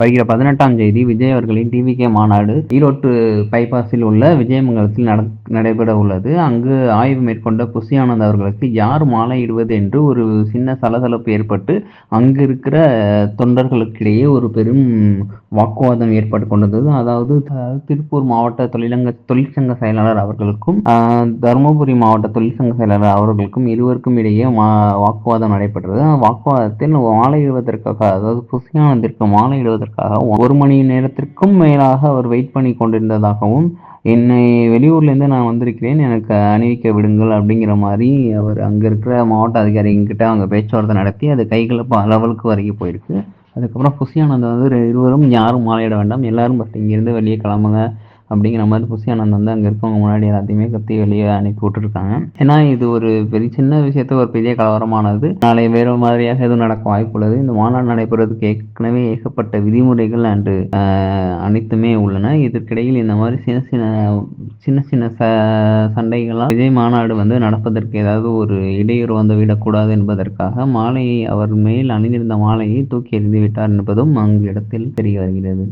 வருகிற 18ஆம் தேதி விஜய் அவர்களின் டிவிகே மாநாடு ஈரோட்டு பைபாஸில் உள்ள விஜயமங்கலத்தில் நடைபெற உள்ளது. அங்கு ஆய்வு மேற்கொண்ட புஷி ஆனந்த் அவர்களுக்கு யார் மாலையிடுவது என்று ஒரு சின்ன சலசலப்பு ஏற்பட்டு அங்கு இருக்கிற தொண்டர்களுக்கிடையே ஒரு பெரும் வாக்குவாதம் ஏற்பட்டு கொண்டது. அதாவது திருப்பூர் மாவட்ட தொழிற்சங்க செயலாளர் அவர்களுக்கும் தருமபுரி மாவட்ட தொழிற்சங்க செயலாளர் அவர்களுக்கும் இருவருக்கும் இடையே வாக்குவாதம் நடைபெற்றது. வாக்குவாதத்தில் மாலையிடுவதற்காக, அதாவது புஷி ஆனந்திற்கு மாலையிடுவதற்காக 1 மணி நேரத்திற்கும் மேலாக அவர் வெயிட் பண்ணி கொண்டிருந்ததாகவும், என்னை வெளியூர்லேருந்து நான் வந்திருக்கிறேன், எனக்கு அணிவிக்க விடுங்கள் அப்படிங்கிற மாதிரி அவர் அங்கே இருக்கிற மாவட்ட அதிகாரிகிட்ட அவங்க பேச்சுவார்த்தை நடத்தி அது கைகலப்பு லெவலுக்கு வரைக்கும் போயிருக்கு. அதுக்கப்புறம் புஷி ஆனந்த் வந்து இருவரும் யாரும் மாலையிட வேண்டாம், எல்லாரும் பட் இங்கேருந்து வெளியே கிளம்புங்க அப்படிங்கிற மாதிரி புஷி ஆனந்த் வந்து அங்கே இருக்கவங்க முன்னாடி எல்லாத்தையுமே கத்தி வெளியே அனுப்பி விட்டுருக்காங்க. ஏன்னா இது ஒரு சின்ன விஷயத்த ஒரு பெரிய கலவரமானது. நாளை வேறு மாதிரியாக எதுவும் நடக்க வாய்ப்புள்ளது. இந்த மாநாடு நடைபெறதுக்கு ஏற்கனவே ஏகப்பட்ட விதிமுறைகள் அண்டு அனைத்துமே உள்ளன. இதற்கிடையில் இந்த மாதிரி சின்ன சின்ன சண்டைகளால் விஜய் மாநாடு வந்து நடப்பதற்கு ஏதாவது ஒரு இடையூறு வந்து விடக்கூடாது என்பதற்காக அவர் மேல் அணிந்திருந்த மாலையை தூக்கி எறிந்து விட்டார் என்பதும் அங்கு இடத்தில் தெரிய வருகிறது.